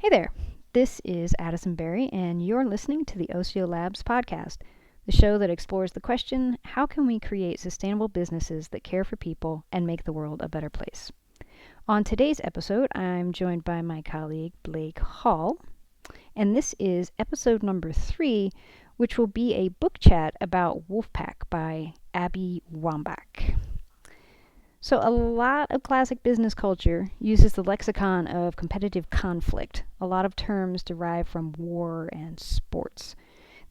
Hey there, this is Addison Berry, and you're listening to the Osio Labs podcast, the show that explores the question, how can we create sustainable businesses that care for people and make the world a better place? On today's episode, I'm joined by my colleague Blake Hall, and this is episode number 3, which will be a book chat about Wolfpack by Abby Wambach. So, a lot of classic business culture uses the lexicon of competitive conflict, a lot of terms derived from war and sports.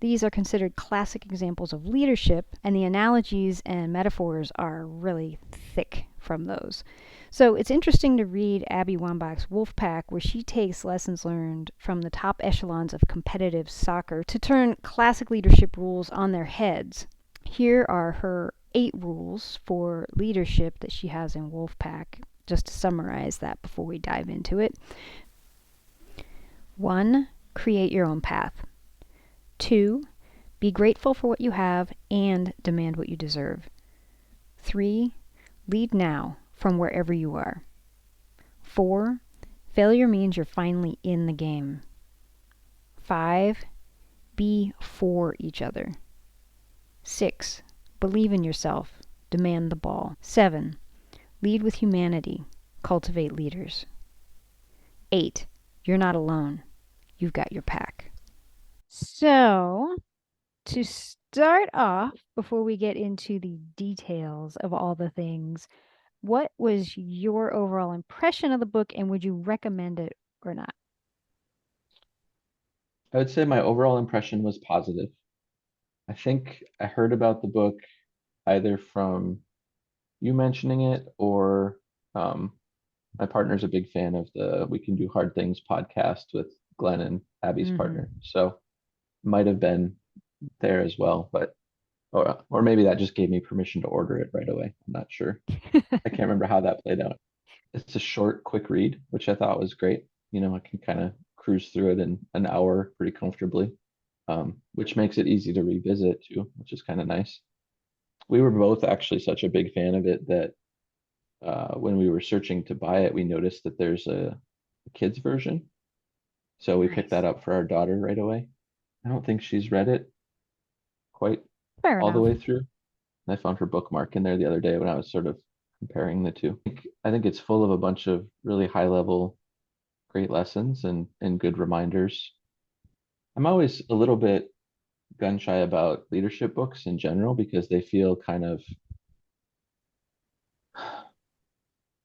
These are considered classic examples of leadership, and the analogies and metaphors are really thick from those. So, it's interesting to read Abby Wambach's Wolfpack, where she takes lessons learned from the top echelons of competitive soccer to turn classic leadership rules on their heads. Here are her 8 rules for leadership that she has in Wolfpack, just to summarize that before we dive into it. 1. Create your own path. 2. Be grateful for what you have and demand what you deserve. 3. Lead now from wherever you are. 4. Failure means you're finally in the game. 5. Be for each other. 6. Believe in yourself. Demand the ball. 7. Lead with humanity. Cultivate leaders. 8. You're not alone. You've got your pack. So, to start off, before we get into the details of all the things, what was your overall impression of the book, and would you recommend it or not? I would say my overall impression was positive. I think I heard about the book either from you mentioning it or um, my partner's a big fan of the We Can Do Hard Things podcast with Glenn and Abby's Mm-hmm. partner. So might have been there as well, but or maybe that just gave me permission to order it right away. I'm not sure. I can't remember how that played out. It's a short, quick read, which I thought was great. I can kind of cruise through it in an hour pretty comfortably, which makes it easy to revisit too, which is kind of nice. We were both actually such a big fan of it that when we were searching to buy it, we noticed that there's a kids version. So we picked Nice. that up for our daughter right away. I don't think she's read it quite Fair all the enough. way through. I found her bookmark in there the other day when I was sort of comparing the two. I think it's full of a bunch of really high level, great lessons and good reminders. I'm always a little bit gun shy about leadership books in general because they feel kind of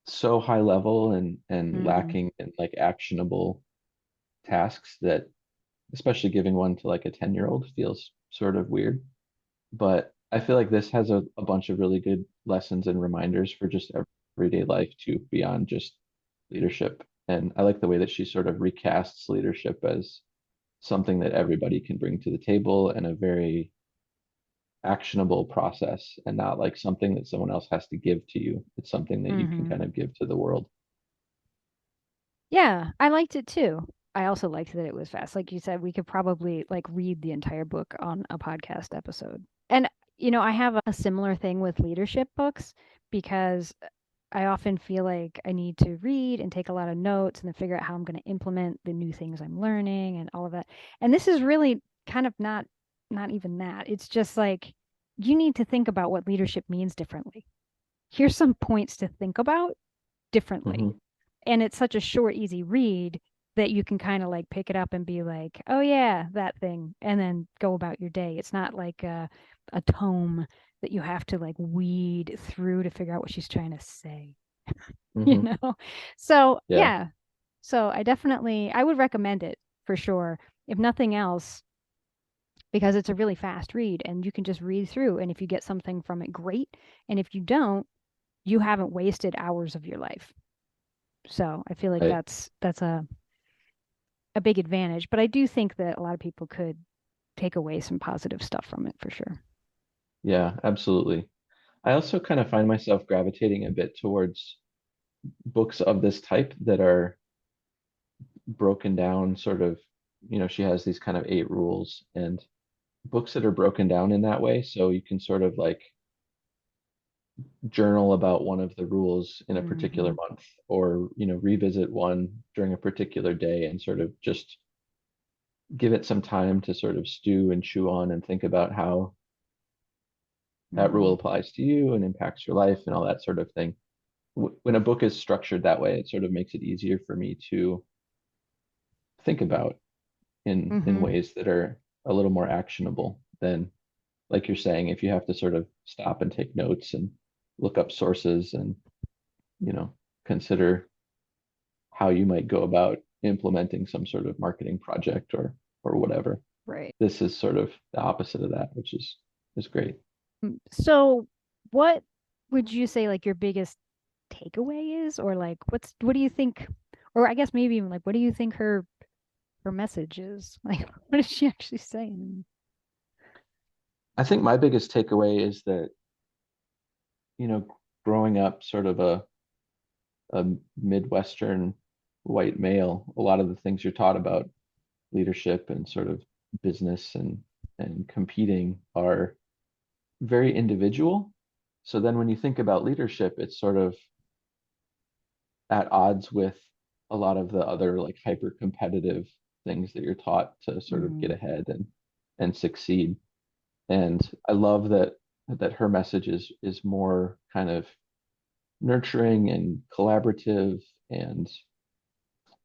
so high level and Mm-hmm. lacking in like actionable tasks that especially giving one to like a 10-year-old feels sort of weird. But I feel like this has a bunch of really good lessons and reminders for just everyday life too, beyond just leadership. And I like the way that she sort of recasts leadership as something that everybody can bring to the table and a very actionable process and not like something that someone else has to give to you. It's something that you can Mm-hmm. kind of give to the world. Yeah, I liked it too. I also liked that it was fast. Like you said, we could probably like read the entire book on a podcast episode. And I have a similar thing with leadership books because I often feel like I need to read and take a lot of notes and then figure out how I'm going to implement the new things I'm learning and all of that. And this is really kind of not even that. It's just like you need to think about what leadership means differently. Here's some points to think about differently, Hmm. and it's such a short, easy read that you can kind of like pick it up and be like, oh yeah, that thing, and then go about your day. It's not like a tome that you have to like weed through to figure out what she's trying to say, you Hmm. know? So Yeah. yeah, so I would recommend it for sure. If nothing else, because it's a really fast read and you can just read through. And if you get something from it, great. And if you don't, you haven't wasted hours of your life. So I feel like Right. that's a big advantage. But I do think that a lot of people could take away some positive stuff from it for sure. Yeah, absolutely. I also kind of find myself gravitating a bit towards books of this type that are broken down sort of, she has these kind of 8 rules and books that are broken down in that way. So you can sort of like journal about one of the rules in a particular Hmm. month, or revisit one during a particular day and sort of just give it some time to sort of stew and chew on and think about how that rule Hmm. applies to you and impacts your life and all that sort of thing. When a book is structured that way, it sort of makes it easier for me to think about in Hmm. ways that are a little more actionable than, like you're saying, if you have to sort of stop and take notes and look up sources and you know consider how you might go about implementing some sort of marketing project or whatever. Right. This is sort of the opposite of that, which is great. So, what would you say like your biggest takeaway is, or like what do you think, or I guess maybe even like what do you think her message is? Like, what is she actually saying? I think my biggest takeaway is that, growing up sort of a Midwestern white male, a lot of the things you're taught about leadership and sort of business and competing are very individual. So then when you think about leadership, it's sort of at odds with a lot of the other like hyper competitive things that you're taught to sort of get Mm, ahead and succeed. And I love that her message is more kind of nurturing and collaborative. And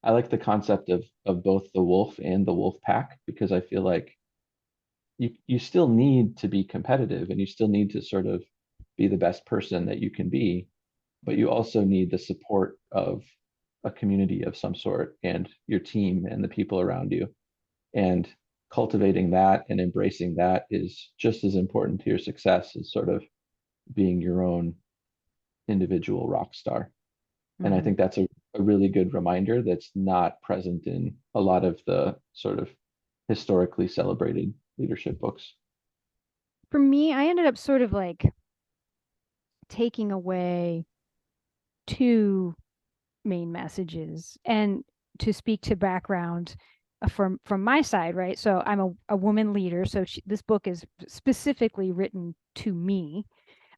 I like the concept of both the wolf and the wolf pack, because I feel like you still need to be competitive and you still need to sort of be the best person that you can be, but you also need the support of a community of some sort and your team and the people around you. And cultivating that and embracing that is just as important to your success as sort of being your own individual rock star. And I mm. think that's a really good reminder that's not present in a lot of the sort of historically celebrated leadership books. For me, I ended up sort of like taking away two main messages. And to speak to background from my side, right? So I'm a woman leader. So this book is specifically written to me.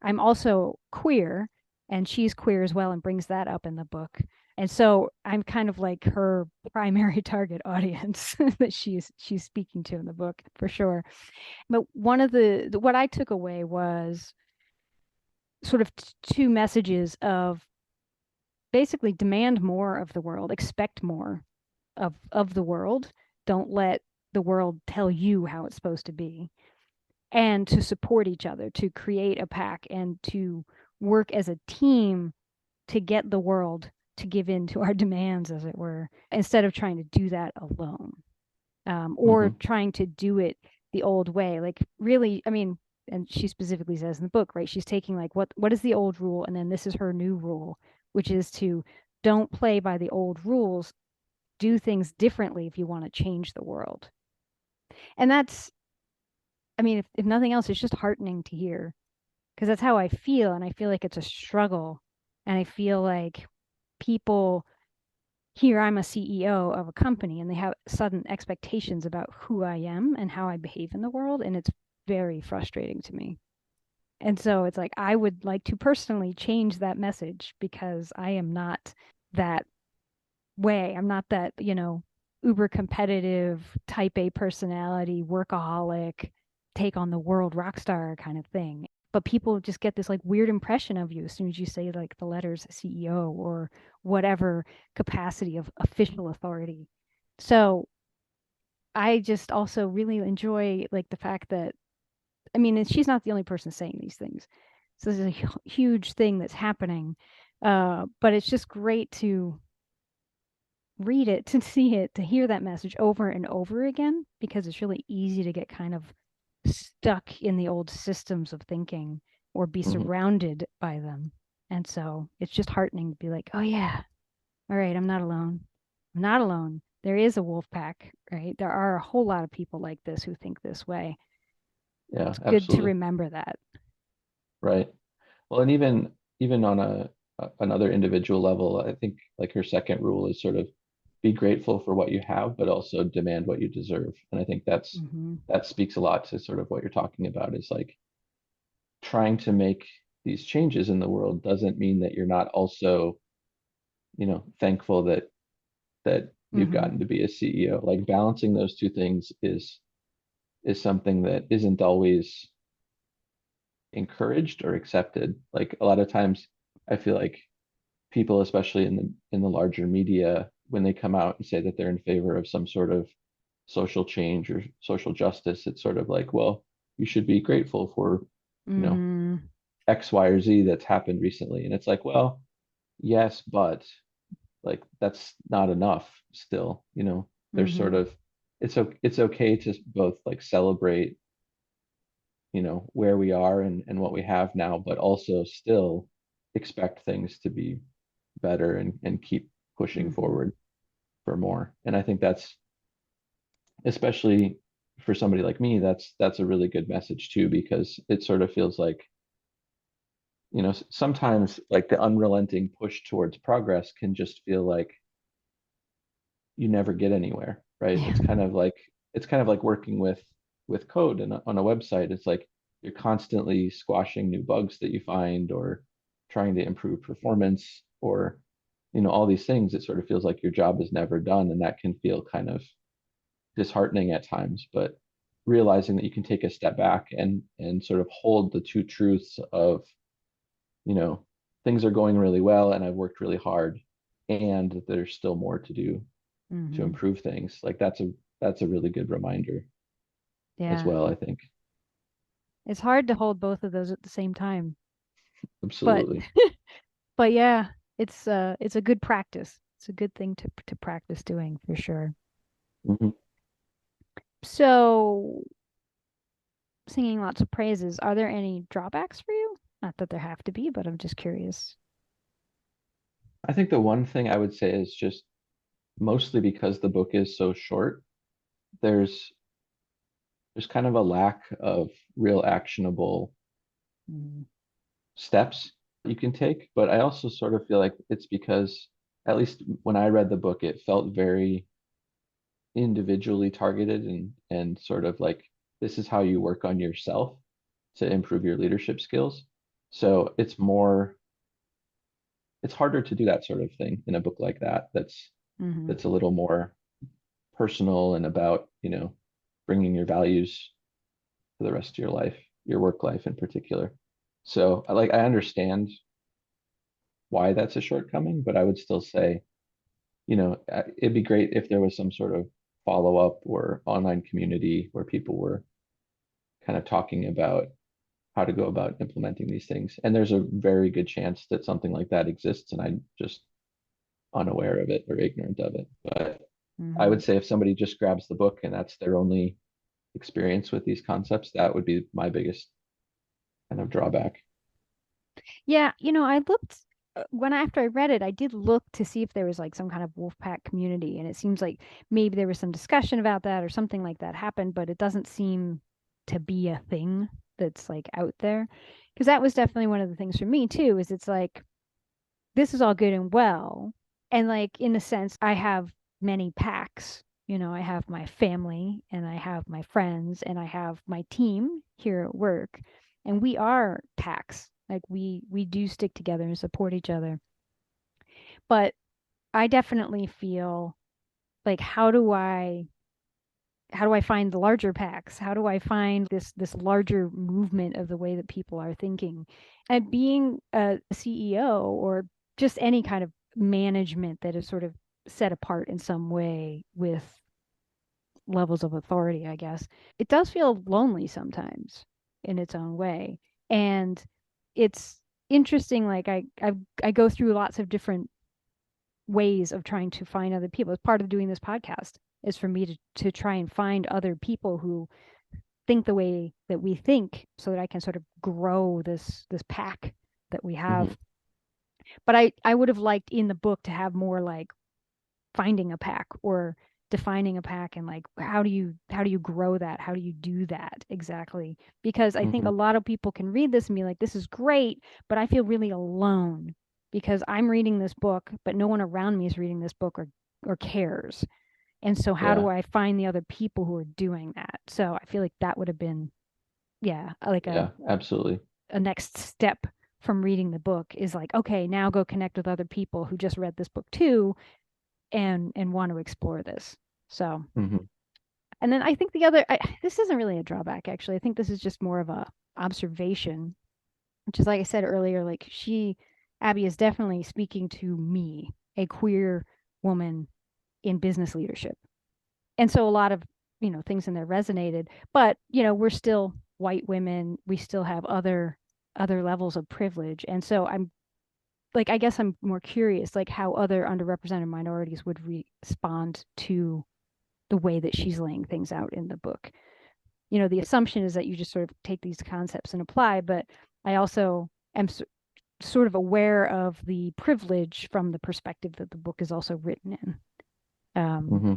I'm also queer, and she's queer as well, and brings that up in the book. And so I'm kind of like her primary target audience that she's speaking to in the book for sure. But one of the what I took away was sort of two messages of basically demand more of the world, expect more of the world. Don't let the world tell you how it's supposed to be, and to support each other, to create a pack, and to work as a team to get the world to give in to our demands, as it were, instead of trying to do that alone, or Mm-hmm. trying to do it the old way. Like, really, I mean, and she specifically says in the book, right? She's taking like what is the old rule, and then this is her new rule, which is to don't play by the old rules, do things differently if you want to change the world. And that's, I mean, if nothing else, it's just heartening to hear, because that's how I feel. And I feel like it's a struggle. And I feel like people here, I'm a CEO of a company, and they have sudden expectations about who I am and how I behave in the world. And it's very frustrating to me. And so it's like, I would like to personally change that message, because I am not that way. I'm not that, uber competitive, type A personality, workaholic, take on the world rock star kind of thing. But people just get this like weird impression of you as soon as you say like the letters CEO or whatever capacity of official authority. So I just also really enjoy like the fact that, I mean, she's not the only person saying these things. So this is a huge thing that's happening. But it's just great to read it, to see it, to hear that message over and over again, because it's really easy to get kind of stuck in the old systems of thinking or be Mm-hmm. surrounded by them. And so it's just heartening to be like, oh, yeah, all right, I'm not alone. I'm not alone. There is a wolf pack, right? There are a whole lot of people like this who think this way. Yeah, It's good to absolutely. remember that. Right. Well, and even on another individual level, I think like her second rule is sort of be grateful for what you have, but also demand what you deserve. And I think Mm-hmm. that speaks a lot to sort of what you're talking about, is like trying to make these changes in the world doesn't mean that you're not also, thankful that you've Mm-hmm. gotten to be a CEO. Like balancing those two things is something that isn't always encouraged or accepted. Like a lot of times I feel like people, especially in the larger media, when they come out and say that they're in favor of some sort of social change or social justice, it's sort of like, well, you should be grateful for, you know, Mm-hmm. X, Y, or Z that's happened recently. And it's like, well, yes, but like that's not enough still, there's sort Mm-hmm. of it's okay to both like celebrate, where we are and what we have now, but also still expect things to be better and keep pushing Mm-hmm. forward for more. And I think that's especially for somebody like me, that's a really good message too, because it sort of feels like, sometimes like the unrelenting push towards progress can just feel like you never get anywhere, right? Yeah. It's kind of like working with code and on a website. It's like you're constantly squashing new bugs that you find or trying to improve performance or all these things. It sort of feels like your job is never done, and that can feel kind of disheartening at times. But realizing that you can take a step back and sort of hold the two truths of, you know, things are going really well and I've worked really hard and there's still more to do to Mm-hmm. improve things. Like that's a really good reminder as Yeah. well, I think. It's hard to hold both of those at the same time. But Absolutely. but yeah, it's a good practice. It's a good thing to practice doing for sure. Hmm. So, singing lots of praises, are there any drawbacks for you? Not that there have to be, but I'm just curious. I think the one thing I would say is just mostly because the book is so short, there's there's kind of a lack of real actionable Mm. steps you can take. But I also sort of feel like it's because, at least when I read the book, it felt very individually targeted and sort of like this is how you work on yourself to improve your leadership skills. So it's harder to do that sort of thing in a book like that Mm-hmm. that's a little more personal and about, bringing your values for the rest of your life, your work life in particular. So I understand why that's a shortcoming, but I would still say, it'd be great if there was some sort of follow up or online community where people were kind of talking about how to go about implementing these things. And there's a very good chance that something like that exists, and I'm just unaware of it or ignorant of it. But I Mm-hmm. would say if somebody just grabs the book and that's their only experience with these concepts, that would be my biggest kind of drawback. Yeah, I looked when after I read it, I did look to see if there was like some kind of Wolfpack community, and it seems like maybe there was some discussion about that or something like that happened, but it doesn't seem to be a thing that's like out there. Because that was definitely one of the things for me too, is it's like this is all good and well. And like in a sense, I have many packs. I have my family and I have my friends and I have my team here at work. And we are packs. Like we do stick together and support each other. But I definitely feel like how do I find the larger packs? How do I find this larger movement of the way that people are thinking? And being a CEO or just any kind of management that is sort of set apart in some way with levels of authority, I guess, it does feel lonely sometimes in its own way. And it's interesting, like I go through lots of different ways of trying to find other people. As part of doing this podcast is for me to try and find other people who think the way that we think so that I can sort of grow this pack that we Hmm. have. But I would have liked in the book to have more like finding a pack or defining a pack and like how do you grow that? How do you do that exactly? Because I think Hmm. a lot of people can read this and be like, this is great, but I feel really alone because I'm reading this book, but no one around me is reading this book or cares. And so how do Yeah. I find the other people who are doing that? So I feel like that would have been, yeah, like Yeah, absolutely. a next step from reading the book is like, okay, now go connect with other people who just read this book too and want to explore this. So, Hmm. and then I think this isn't really a drawback actually. I think this is just more of a observation, which is like I said earlier, like Abby is definitely speaking to me, a queer woman in business leadership. And so a lot of, things in there resonated, but, we're still white women. We still have other levels of privilege. And so I'm like, I guess I'm more curious, like how other underrepresented minorities would respond to the way that she's laying things out in the book. The assumption is that you just sort of take these concepts and apply, but I also am sort of aware of the privilege from the perspective that the book is also written in. Um, Hmm.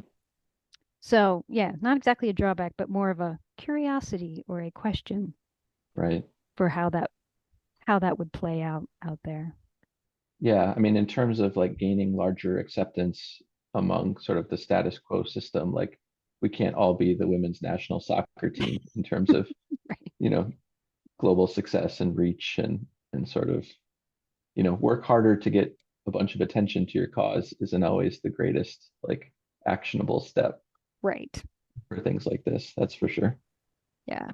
so yeah, not exactly a drawback, but more of a curiosity or a question Right. for how that would play out there. Yeah, I mean, in terms of like gaining larger acceptance among sort of the status quo system, like we can't all be the women's national soccer team in terms of, Right. you know, global success and reach and sort of, work harder to get a bunch of attention to your cause isn't always the greatest like actionable step Right. for things like this. That's for sure. Yeah.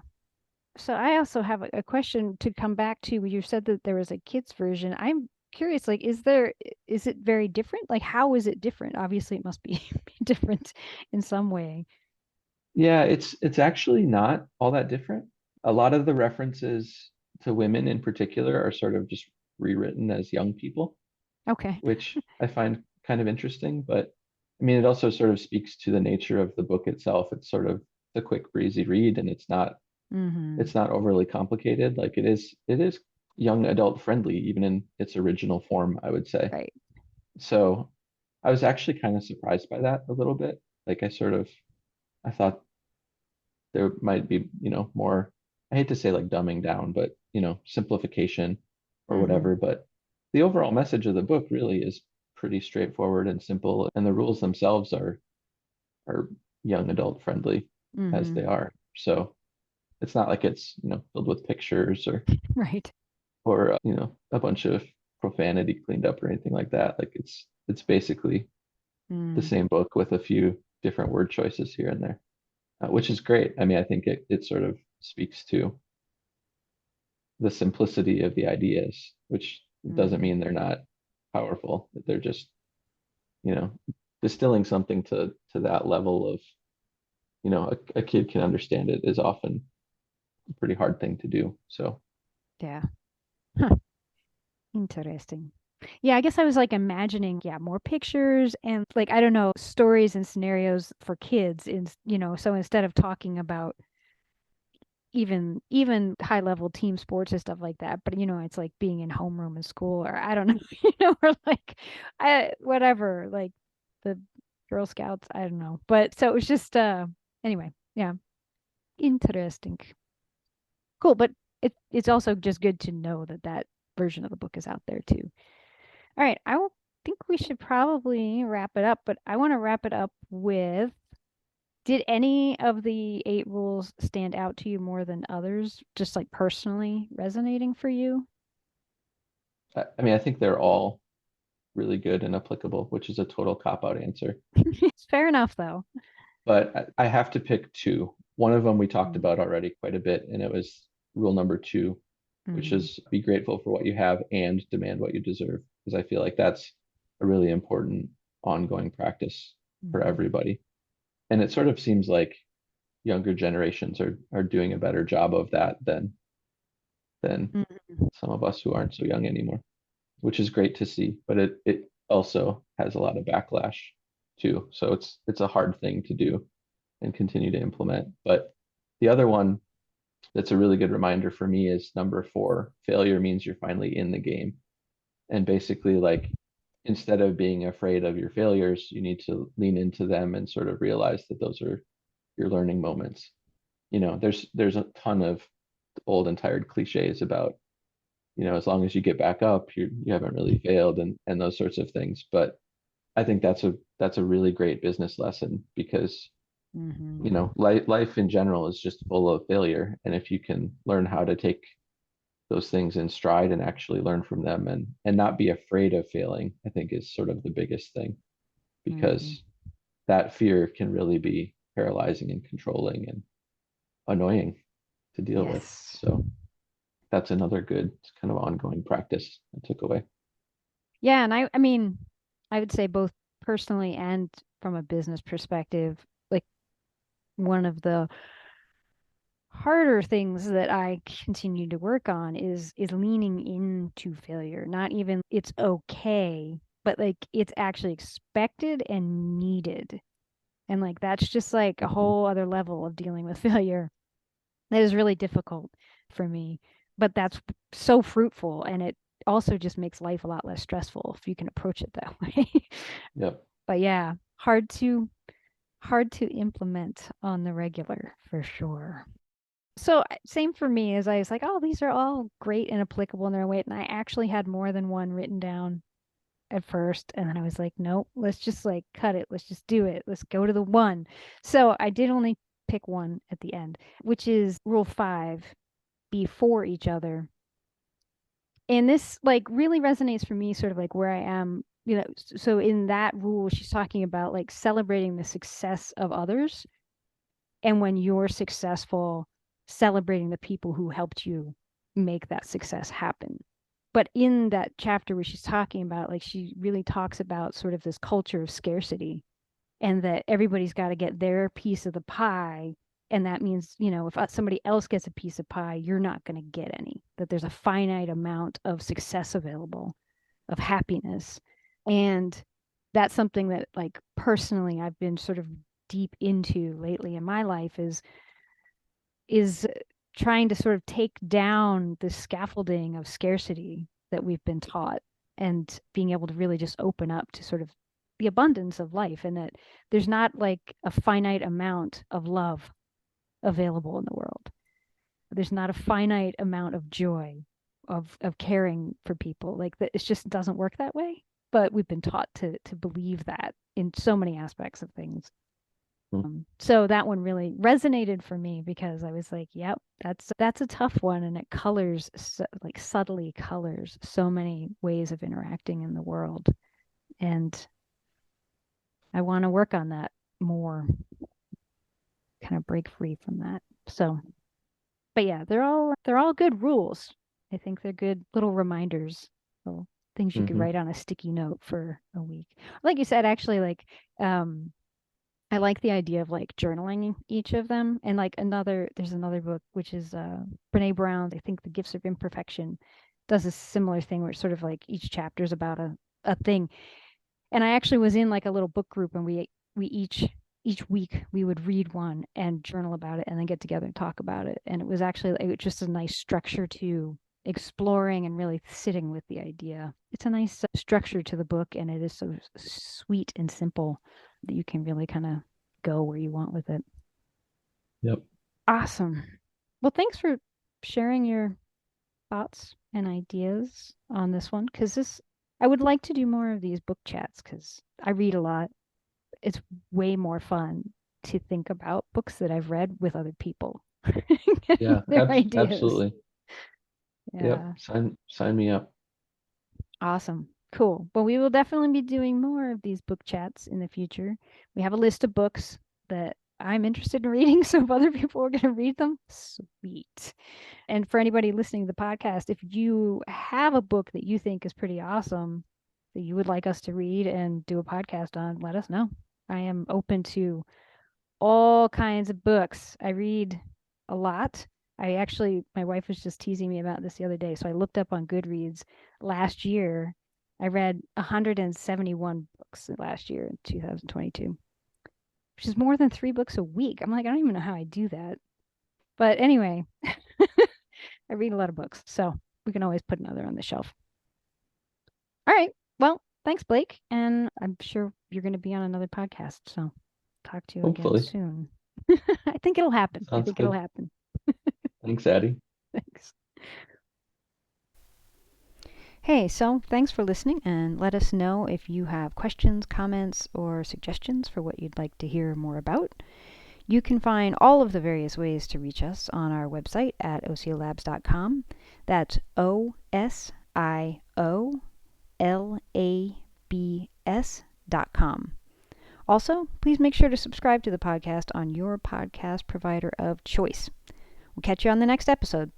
So I also have a question to come back to. You said that there was a kids version. I'm curious, like, is it very different? Like, how is it different? Obviously, it must be different in some way. Yeah, it's actually not all that different. A lot of the references to women in particular are sort of just rewritten as young people, Okay. which I find kind of interesting. But I mean, it also sort of speaks to the nature of the book itself. It's sort of a quick, breezy read, and Mm-hmm. it's not overly complicated. Like it is young adult friendly, even in its original form, I would say. Right. So I was actually kind of surprised by that a little bit. Like I thought there might be, more, I hate to say like dumbing down, but, simplification or Mm-hmm. whatever. But the overall message of the book really is pretty straightforward and simple. And the rules themselves are young adult friendly as Mm-hmm. they are. So it's not like it's, filled with pictures Right. or a bunch of profanity cleaned up or anything like that. Like it's basically the Mm. same book with a few different word choices here and there, which is great. I mean, I think it sort of speaks to the simplicity of the ideas, which doesn't Mm. mean they're not powerful. They're just, you know, distilling something to that level of, a kid can understand it is often a pretty hard thing to do. So, Yeah. Huh. Interesting. Yeah, I guess I was like imagining, yeah, more pictures and like I don't know, stories and scenarios for kids so instead of talking about even high level team sports and stuff like that, but it's like being in homeroom in school or I don't know, or like I whatever, like the Girl Scouts, I don't know. But so it was just anyway, yeah, interesting. Cool, but it's also just good to know that that version of the book is out there too. All right, think we should probably wrap it up, but I want to wrap it up with, did any of the eight rules stand out to you more than others, just like personally resonating for you? I mean, I think they're all really good and applicable, which is a total cop-out answer. It's fair enough, though. But I have to pick two. One of them we talked Mm-hmm. about already quite a bit, and it was rule number two, which Mm-hmm. is be grateful for what you have and demand what you deserve. Because I feel like that's a really important ongoing practice for Mm-hmm. everybody. And it sort of seems like younger generations are doing a better job of that than some of us who aren't so young anymore, which is great to see. But it also has a lot of backlash too. So it's a hard thing to do and continue to implement. But the other one that's a really good reminder for me is number four. Failure means you're finally in the game. And basically, like, instead of being afraid of your failures, you need to lean into them and sort of realize that those are your learning moments. There's a ton of old and tired cliches about, as long as you get back up, you haven't really failed and those sorts of things. But I think that's a really great business lesson because Mm-hmm. life in general is just full of failure. And if you can learn how to take those things in stride and actually learn from them, and not be afraid of failing, I think is sort of the biggest thing, Mm. because that fear can really be paralyzing and controlling and annoying to deal with. Yes. So that's another good kind of ongoing practice I took away. Yeah, and I mean, I would say both personally and from a business perspective, like one of the harder things that I continue to work on is leaning into failure. Not even it's okay, but like it's actually expected and needed. And like that's just like a Mhm. whole other level of dealing with failure that is really difficult for me. But that's so fruitful, and it also just makes life a lot less stressful if you can approach it that way. Yep. But yeah, hard to implement on the regular for sure. So same for me as I was like, oh, these are all great and applicable in their way. And I actually had more than one written down at first. And then I was like, nope, let's just like cut it. Let's just do it. Let's go to the one. So I did only pick one at the end, which is rule 5, be for each other. And this like really resonates for me, sort of like where I am. So in that rule, she's talking about like celebrating the success of others, and when you're successful, celebrating the people who helped you make that success happen. But in that chapter where she's talking about, like, she really talks about sort of this culture of scarcity, and that everybody's got to get their piece of the pie. And that means, if somebody else gets a piece of pie, you're not going to get any, that there's a finite amount of success available, of happiness. And that's something that, like, personally, I've been sort of deep into lately in my life is trying to sort of take down the scaffolding of scarcity that we've been taught, and being able to really just open up to sort of the abundance of life, and that there's not like a finite amount of love available in the world. There's not a finite amount of joy, of caring for people. Like that, it just doesn't work that way. But we've been taught to believe that in so many aspects of things. Mm. So that one really resonated for me, because I was like, yep, that's a tough one, and it colors like subtly colors so many ways of interacting in the world, and I want to work on that more, kind of break free from that. So, but yeah, they're all good rules. I think they're good little reminders, little things you could Hmm. write on a sticky note for a week. Like you said, actually, like I like the idea of like journaling each of them. And like there's another book, which is Brene Brown's, I think, The Gifts of Imperfection, does a similar thing where it's sort of like each chapter is about a thing. And I actually was in like a little book group, and we each week we would read one and journal about it, and then get together and talk about it. And it was just a nice structure to exploring and really sitting with the idea. It's a nice structure to the book, and it is so sweet and simple that you can really kind of go where you want with it. Yep. Awesome. Well, thanks for sharing your thoughts and ideas on this one, because I would like to do more of these book chats, because I read a lot. It's way more fun to think about books that I've read with other people, getting Yeah, their ideas. absolutely. Yep. Yeah. Sign me up. Awesome. Cool. Well, we will definitely be doing more of these book chats in the future. We have a list of books that I'm interested in reading. So if other people are going to read them, sweet. And for anybody listening to the podcast, if you have a book that you think is pretty awesome that you would like us to read and do a podcast on, let us know. I am open to all kinds of books. I read a lot. My wife was just teasing me about this the other day. So I looked up on Goodreads last year. I read 171 books last year in 2022, which is more than 3 books a week. I'm like, I don't even know how I do that. But anyway, I read a lot of books. So we can always put another on the shelf. All right. Well, thanks, Blake. And I'm sure you're going to be on another podcast. So talk to you again Hopefully. soon. I think it'll happen. I Sounds think it'll good. happen. Thanks, Addie. Thanks. Hey, so thanks for listening, and let us know if you have questions, comments, or suggestions for what you'd like to hear more about. You can find all of the various ways to reach us on our website at osiolabs.com. That's OSIOLABS.com. Also, please make sure to subscribe to the podcast on your podcast provider of choice. We'll catch you on the next episode.